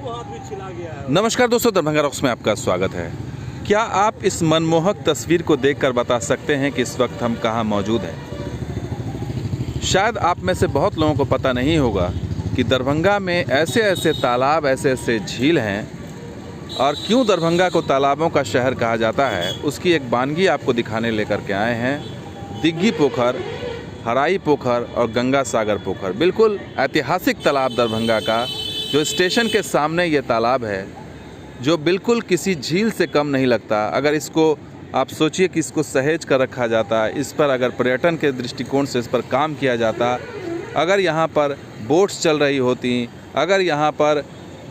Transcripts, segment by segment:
नमस्कार दोस्तों, दरभंगा रॉक्स में आपका स्वागत है। क्या आप इस मनमोहक तस्वीर को देखकर बता सकते हैं कि इस वक्त हम कहां मौजूद हैं? शायद आप में से बहुत लोगों को पता नहीं होगा कि दरभंगा में ऐसे ऐसे तालाब, ऐसे ऐसे झील हैं, और क्यों दरभंगा को तालाबों का शहर कहा जाता है उसकी एक वानगी आपको दिखाने लेकर के आए हैं। दिग्घी पोखर, हराई पोखर और गंगा सागर पोखर, बिल्कुल ऐतिहासिक तालाब दरभंगा का, जो स्टेशन के सामने ये तालाब है, जो बिल्कुल किसी झील से कम नहीं लगता। अगर इसको आप सोचिए कि इसको सहेज कर रखा जाता, इस पर अगर पर्यटन के दृष्टिकोण से इस पर काम किया जाता, अगर यहाँ पर बोट्स चल रही होती, अगर यहाँ पर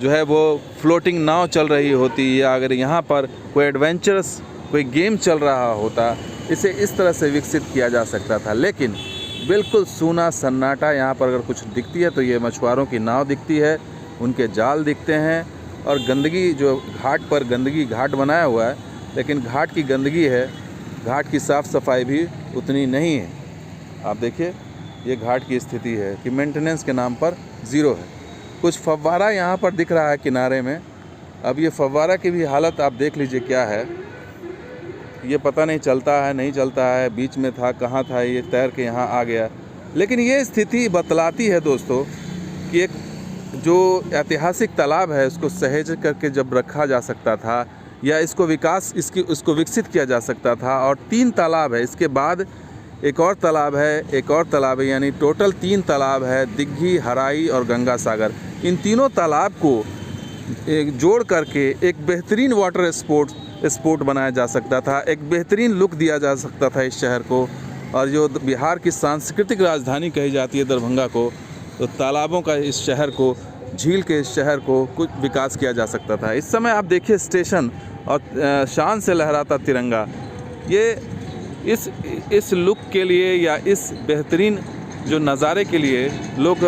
जो है वो फ्लोटिंग नाव चल रही होती, या अगर यहाँ पर कोई एडवेंचरस कोई गेम चल रहा होता, इसे इस तरह से विकसित किया जा सकता था। लेकिन बिल्कुल सूना सन्नाटा। यहाँ पर अगर कुछ दिखती है तो ये मछुआरों की नाव दिखती है, उनके जाल दिखते हैं, और गंदगी जो घाट पर गंदगी घाट बनाया हुआ है, लेकिन घाट की गंदगी है, घाट की साफ़ सफाई भी उतनी नहीं है। आप देखिए ये घाट की स्थिति है कि मेंटेनेंस के नाम पर ज़ीरो है। कुछ फव्वारा यहाँ पर दिख रहा है किनारे में। अब ये फव्वारा की भी हालत आप देख लीजिए क्या है, ये पता नहीं चलता है, नहीं चलता है, बीच में था, कहाँ था, ये तैर के यहाँ आ गया। लेकिन ये स्थिति बतलाती है दोस्तों कि एक जो ऐतिहासिक तालाब है उसको सहेज करके जब रखा जा सकता था, या इसको उसको विकसित किया जा सकता था। और 3 तालाब है, इसके बाद एक और तालाब है, यानी टोटल 3 तालाब है, दिग्घी, हराई और गंगा सागर। इन तीनों तालाब को जोड़ करके एक बेहतरीन वाटर स्पोर्ट बनाया जा सकता था, एक बेहतरीन लुक दिया जा सकता था इस शहर को। और जो बिहार की सांस्कृतिक राजधानी कही जाती है दरभंगा को, तो तालाबों का इस शहर को, झील के इस शहर को कुछ विकास किया जा सकता था। इस समय आप देखिए स्टेशन और शान से लहराता तिरंगा, ये इस लुक के लिए या इस बेहतरीन जो नज़ारे के लिए लोग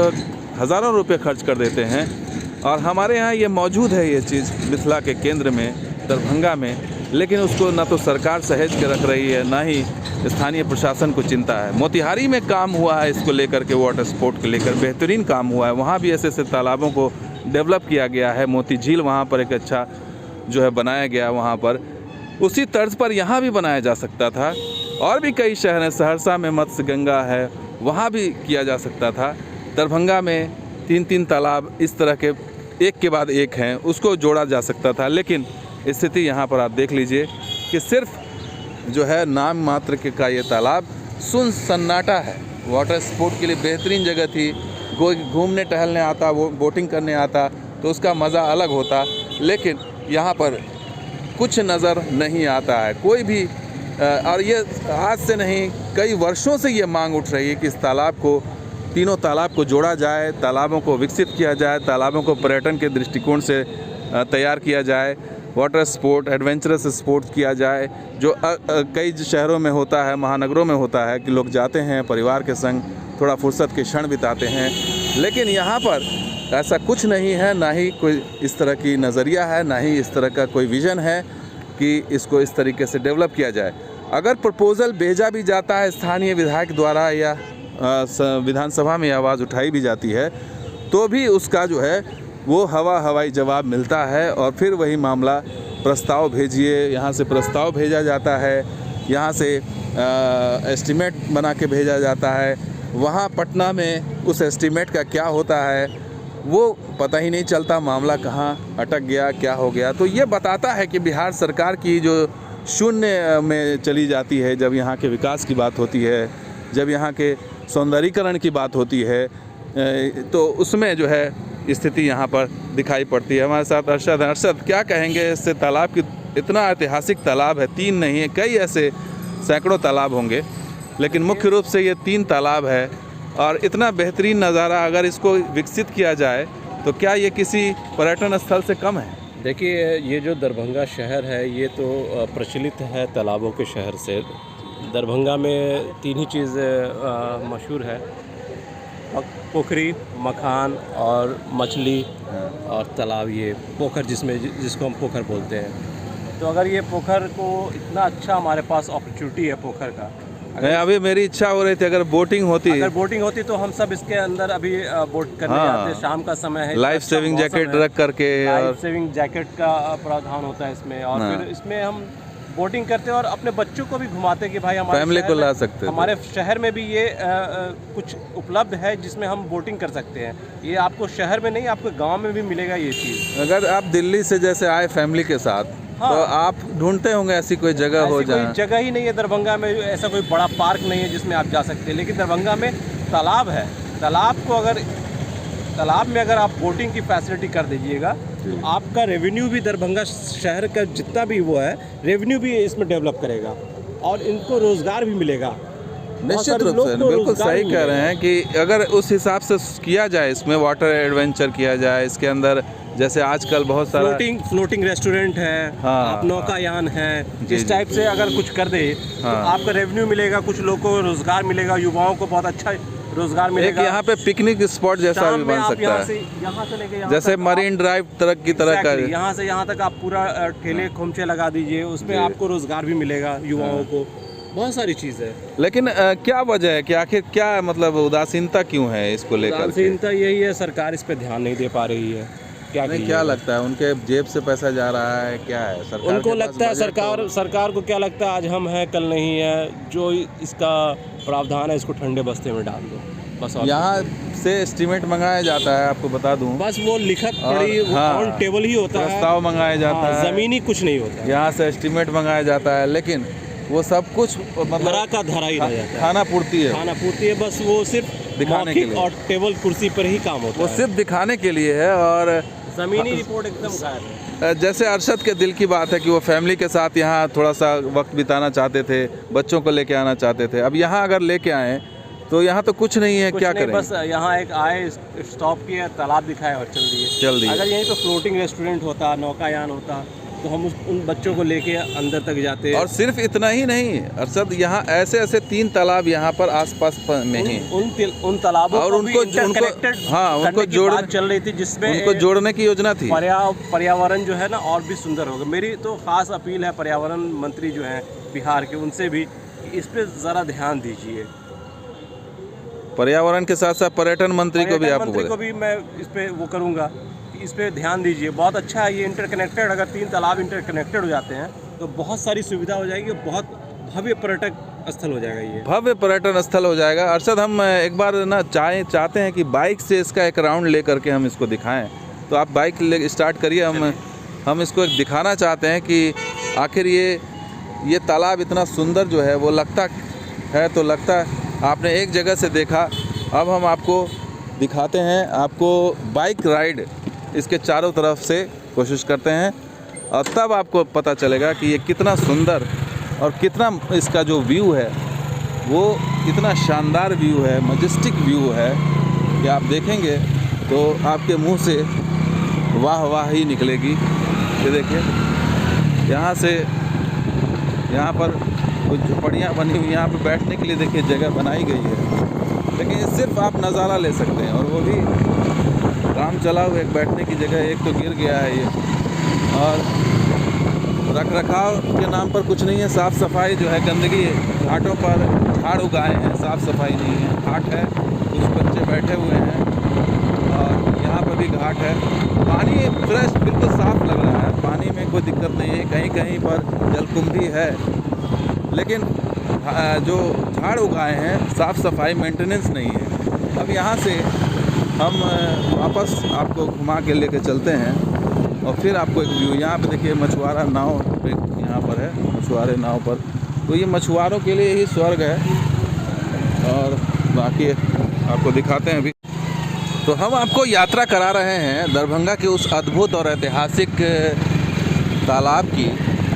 हज़ारों रुपए खर्च कर देते हैं। और हमारे यहाँ ये मौजूद है, ये चीज़ मिथिला के केंद्र में, दरभंगा में, लेकिन उसको ना तो सरकार सहेज के रख रही है, ना ही स्थानीय प्रशासन को चिंता है। मोतिहारी में काम हुआ है इसको लेकर के, वाटर स्पोर्ट को लेकर बेहतरीन काम हुआ है। वहाँ भी ऐसे ऐसे तालाबों को डेवलप किया गया है। मोती झील वहाँ पर एक अच्छा जो है बनाया गया, वहाँ पर उसी तर्ज पर यहाँ भी बनाया जा सकता था। और भी कई शहर हैं, सहरसा में मत्स्य गंगा है, वहाँ भी किया जा सकता था। दरभंगा में 3 तालाब इस तरह के एक के बाद एक हैं, उसको जोड़ा जा सकता था। लेकिन स्थिति यहाँ पर आप देख लीजिए कि सिर्फ जो है नाम मात्र के का ये तालाब सुन सन्नाटा है। वाटर स्पोर्ट के लिए बेहतरीन जगह थी, कोई घूमने टहलने आता, वो बोटिंग करने आता तो उसका मज़ा अलग होता। लेकिन यहाँ पर कुछ नज़र नहीं आता है, कोई भी। और ये आज से नहीं, कई वर्षों से ये मांग उठ रही है कि इस तालाब को, तीनों तालाब को जोड़ा जाए, तालाबों को विकसित किया जाए, तालाबों को पर्यटन के दृष्टिकोण से तैयार किया जाए, वाटर स्पोर्ट, एडवेंचरस स्पोर्ट किया जाए, जो कई शहरों में होता है, महानगरों में होता है कि लोग जाते हैं परिवार के संग, थोड़ा फुर्सत के क्षण बिताते हैं। लेकिन यहाँ पर ऐसा कुछ नहीं है, ना ही कोई इस तरह की नज़रिया है, ना ही इस तरह का कोई विज़न है कि इसको इस तरीके से डेवलप किया जाए। अगर प्रपोज़ल भेजा भी जाता है स्थानीय विधायक द्वारा, या विधानसभा में आवाज़ उठाई भी जाती है, तो भी उसका जो है वो हवाई जवाब मिलता है। और फिर वही मामला, प्रस्ताव भेजिए, यहाँ से प्रस्ताव भेजा जाता है, यहाँ से एस्टीमेट बना के भेजा जाता है, वहाँ पटना में उस एस्टीमेट का क्या होता है वो पता ही नहीं चलता, मामला कहाँ अटक गया, क्या हो गया। तो ये बताता है कि बिहार सरकार की जो शून्य में चली जाती है जब यहाँ के विकास की बात होती है, जब यहाँ के सौंदर्यीकरण की बात होती है, तो उसमें जो है स्थिति यहाँ पर दिखाई पड़ती है। हमारे साथ अरशद, क्या कहेंगे इससे? तालाब की, इतना ऐतिहासिक तालाब है, 3 नहीं है, कई ऐसे सैकड़ों तालाब होंगे, लेकिन मुख्य रूप से ये 3 तालाब है। और इतना बेहतरीन नज़ारा, अगर इसको विकसित किया जाए तो क्या ये किसी पर्यटन स्थल से कम है? देखिए, ये जो दरभंगा शहर है ये तो प्रचलित है तालाबों के शहर से। दरभंगा में 3 ही चीज़ मशहूर है, पोखरी, मखान और मछली और तालाब, ये पोखर जिसको हम पोखर बोलते हैं। तो अगर ये पोखर को, इतना अच्छा हमारे पास अपॉर्चुनिटी है पोखर का, नहीं, अभी मेरी इच्छा हो रही थी अगर बोटिंग होती, अगर बोटिंग होती तो हम सब इसके अंदर अभी बोट करने हाँ, जाते। शाम का समय है, लाइफ अच्छा सेविंग मौसम जैकेट है। रख करके, और लाइफ सेविंग जैकेट का प्रावधान होता है इसमें, और हाँ। फिर इसमें हम बोटिंग करते हैं और अपने बच्चों को भी घुमाते कि भाई हमारे फैमिली शहर को में- ला सकते थे। हमारे शहर में भी ये कुछ उपलब्ध है जिसमें हम बोटिंग कर सकते हैं। ये आपको शहर में नहीं, आपको गांव में भी मिलेगा ये चीज़। अगर आप दिल्ली से जैसे आए फैमिली के साथ, हाँ। तो आप ढूंढते होंगे ऐसी कोई जगह हो ऐसी कोई जहाँ, जगह ही नहीं है दरभंगा में, ऐसा कोई बड़ा पार्क नहीं है जिसमें आप जा सकते हैं। लेकिन दरभंगा में तालाब है। तालाब में अगर आप बोटिंग की फैसिलिटी कर दीजिएगा तो आपका रेवेन्यू भी, दरभंगा शहर का जितना भी वो है रेवेन्यू भी इसमें डेवलप करेगा और इनको रोजगार भी मिलेगा। बहुत निश्चित सारे रूप लोग से को बिल्कुल रोजगार सही भी कह रहे मिलेगा। हैं कि अगर उस हिसाब से किया जाए, इसमें वाटर एडवेंचर किया जाए, इसके अंदर जैसे आजकल बहुत सारा फ्लोटिंग रेस्टोरेंट है, हाँ, आप नौकायान है, जी, इस जी, टाइप से अगर कुछ कर दे तो हाँ। आपका रेवेन्यू मिलेगा, कुछ लोगों को रोजगार मिलेगा, युवाओं को बहुत अच्छा रोजगार एक मिलेगा। यहाँ पे पिकनिक स्पॉट जैसा शाम भी में बन आप सकता यहाँ है, से लेके यहाँ जैसे तक मरीन ड्राइव तरह की तरह का। यहाँ से यहाँ तक आप पूरा ठेले खोमचे लगा दीजिए, उसमें जी। आपको रोजगार भी मिलेगा, युवाओं को बहुत सारी चीज़ है। लेकिन क्या वजह है कि आखिर क्या मतलब उदासीनता क्यों है इसको लेकर के? उदासीनता यही है, सरकार इस पे ध्यान नहीं दे पा रही है। क्या नहीं, करिए? क्या लगता है उनके जेब से पैसा जा रहा है, क्या है सरकार उनको के पास लगता है, बजट तो- सरकार को क्या लगता है, आज हम हैं कल नहीं है, जो इसका प्रावधान है इसको ठंडे बस्ते में डाल दो बस। और यहाँ से एस्टीमेट मंगाया जाता है, आपको बता दूं, बस वो लिखत और पड़ी हाँ, ऑन टेबल ही होता है, प्रस्ताव मंगाया जाता हाँ, है, जमीनी कुछ नहीं होता है, यहाँ से एस्टीमेट मंगाया जाता है, लेकिन वो सब कुछ धरा मतलब का धरा ही रह जाता है। खाना पूर्ति है, खाना पूर्ति है, बस वो सिर्फ दिखाने के मौखिक लिए। और टेबल कुर्सी पर ही काम होता वो है। सिर्फ दिखाने के लिए है। और जमीनी रिपोर्ट एकदम गायब है। जैसे अरशद के दिल की बात है कि वो फैमिली के साथ यहाँ थोड़ा सा वक्त बिताना चाहते थे, बच्चों को लेके आना चाहते थे। अब यहाँ अगर लेके आए तो यहाँ तो कुछ नहीं है, कुछ क्या नहीं, करें? बस यहाँ एक आए, स्टॉप किया, तालाब दिखाया और चल दिए। अगर यहीं पे फ्लोटिंग रेस्टोरेंट होता, नौकायान होता, तो हम उन बच्चों को लेके अंदर तक जाते। और सिर्फ इतना ही नहीं अरशद, यहाँ ऐसे 3 तालाब यहाँ पर आसपास में ही, उन तालाबों और को उनको भी interconnected हाँ, उनको करने की जोड़ बात चल रही थी, जिसमें उनको जोड़ने की योजना थी। पर्यावरण जो है ना और भी सुंदर होगा। मेरी तो खास अपील है पर्यावरण मंत्री जो हैं बिहार के, उनसे भी इस पे ज़रा ध्यान दीजिए। पर्यावरण के साथ साथ पर्यटन मंत्री को भी आप मंत्री को बोले। भी मैं इस पे वो करूँगा कि इस पे ध्यान दीजिए। बहुत अच्छा है ये इंटरकनेक्टेड, अगर 3 तालाब इंटरकनेक्टेड हो जाते हैं तो बहुत सारी सुविधा हो जाएगी, बहुत भव्य पर्यटक स्थल हो जाएगा ये। भव्य पर्यटन स्थल हो जाएगा। अरशद, हम एक बार ना चाहते हैं कि बाइक से इसका एक राउंड ले करके हम इसको दिखाएं, तो आप बाइक ले स्टार्ट करिए। हम इसको एक दिखाना चाहते हैं कि आखिर ये तालाब इतना सुंदर जो है, वो लगता है तो लगता है आपने एक जगह से देखा। अब हम आपको दिखाते हैं, आपको बाइक राइड इसके चारों तरफ से कोशिश करते हैं, और तब आपको पता चलेगा कि ये कितना सुंदर और कितना इसका जो व्यू है वो कितना शानदार व्यू है, मजेस्टिक व्यू है कि आप देखेंगे तो आपके मुंह से वाह वाह ही निकलेगी। ये देखिए, यहाँ से यहाँ पर कुछ झुपड़ियाँ बनी हुई, यहाँ पर बैठने के लिए देखिए जगह बनाई गई है, लेकिन ये सिर्फ आप नज़ारा ले सकते हैं, और वो भी काम चला हुआ एक बैठने की जगह। एक तो गिर गया है ये, और रख रखाव के नाम पर कुछ नहीं है। साफ़ सफाई जो है, गंदगी, घाटों पर झाड़ उगाए हैं, साफ़ सफाई नहीं है। घाट है, कुछ बच्चे बैठे हुए हैं, और यहाँ पर भी घाट है। पानी फ्रेश बिल्कुल साफ़ लग रहा है, पानी में कोई दिक्कत नहीं है। कहीं कहीं पर जलकुंभी है, लेकिन जो झाड़ उगाए हैं, साफ़ सफाई मेंटेनेंस नहीं है। अब यहाँ से हम वापस आपको घुमा के लेके चलते हैं, और फिर आपको एक व्यू यहाँ पे देखिए, मछुआरा नाव एक यहाँ पर है, मछुआरे नाव पर। तो ये मछुआरों के लिए ही स्वर्ग है, और बाकी आपको दिखाते हैं अभी। तो हम आपको यात्रा करा रहे हैं दरभंगा के उस अद्भुत और ऐतिहासिक तालाब की,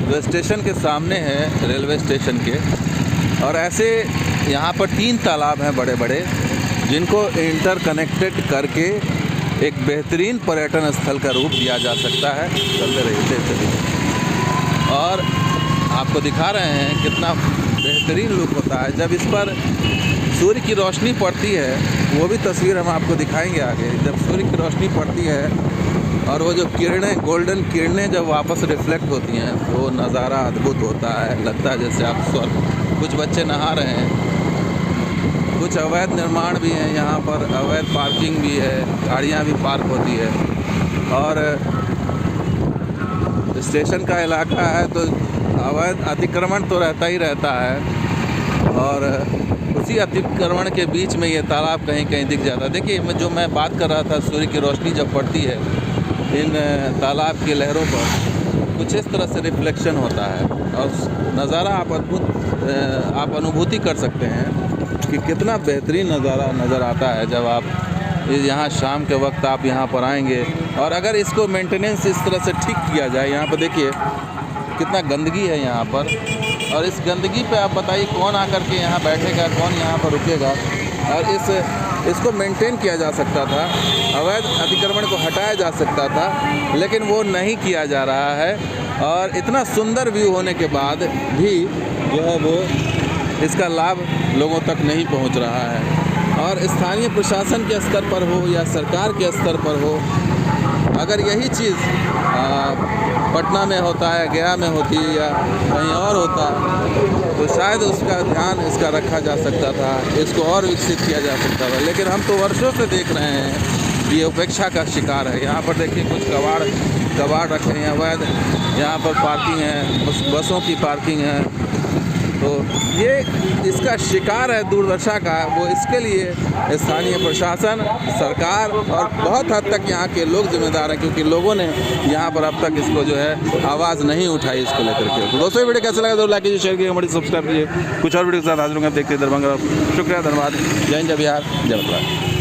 जो स्टेशन के सामने है, रेलवे स्टेशन के। और ऐसे यहाँ पर 3 तालाब हैं बड़े बड़े, जिनको इंटरकनेक्टेड करके एक बेहतरीन पर्यटन स्थल का रूप दिया जा सकता है। चलते रहिए चलिए, और आपको दिखा रहे हैं कितना बेहतरीन लुक होता है जब इस पर सूर्य की रोशनी पड़ती है। वो भी तस्वीर हम आपको दिखाएंगे आगे। जब सूर्य की रोशनी पड़ती है और वो जो किरणें, गोल्डन किरणें जब वापस रिफ्लेक्ट होती हैं, तो वो नज़ारा अद्भुत होता है। लगता है जैसे आप स्वर्ग कुछ बच्चे नहा रहे हैं, कुछ अवैध निर्माण भी हैं यहाँ पर, अवैध पार्किंग भी है, गाड़ियाँ भी पार्क होती है। और स्टेशन का इलाका है तो अवैध अतिक्रमण तो रहता ही रहता है, और उसी अतिक्रमण के बीच में ये तालाब कहीं कहीं दिख जाता है। देखिए जो मैं बात कर रहा था, सूर्य की रोशनी जब पड़ती है इन तालाब की लहरों पर, कुछ इस तरह से रिफ्लेक्शन होता है और नज़ारा आप अनुभूति कर सकते हैं कि कितना बेहतरीन नज़ारा नज़र आता है जब आप यहाँ शाम के वक्त आप यहाँ पर आएंगे। और अगर इसको मेंटेनेंस इस तरह से ठीक किया जाए, यहाँ पर देखिए कितना गंदगी है यहाँ पर, और इस गंदगी पे आप बताइए कौन आकर के यहाँ बैठेगा, कौन यहाँ पर रुकेगा। और इसको मेंटेन किया जा सकता था, अवैध अतिक्रमण को हटाया जा सकता था, लेकिन वो नहीं किया जा रहा है। और इतना सुंदर व्यू होने के बाद भी जो है वो इसका लाभ लोगों तक नहीं पहुंच रहा है। और स्थानीय प्रशासन के स्तर पर हो या सरकार के स्तर पर हो, अगर यही चीज़ पटना में होता है, गया में होती है या कहीं और होता तो शायद उसका ध्यान इसका रखा जा सकता था, इसको और विकसित किया जा सकता था। लेकिन हम तो वर्षों से देख रहे हैं ये उपेक्षा का शिकार है। यहाँ पर देखिए कुछ कबाड़ रखे हैं अवैध, यहाँ पर पार्किंग है, बसों की पार्किंग है, तो ये इसका शिकार है दुर्दशा का। वो इसके लिए स्थानीय प्रशासन, सरकार और बहुत हद तक यहाँ के लोग जिम्मेदार हैं, क्योंकि लोगों ने यहाँ पर अब तक इसको जो है आवाज़ नहीं उठाई इसको लेकर के। तो दोस्तों वीडियो कैसा लगा तो लाइक कीजिए, शेयर कीजिए, हमारी सब्सक्राइब कीजिए। कुछ और वीडियो के साथ हाजिर होंगे, देखते हैं दरभंगा। शुक्रिया, धन्यवाद। जय हिंद, जय बिहार, जय भारत।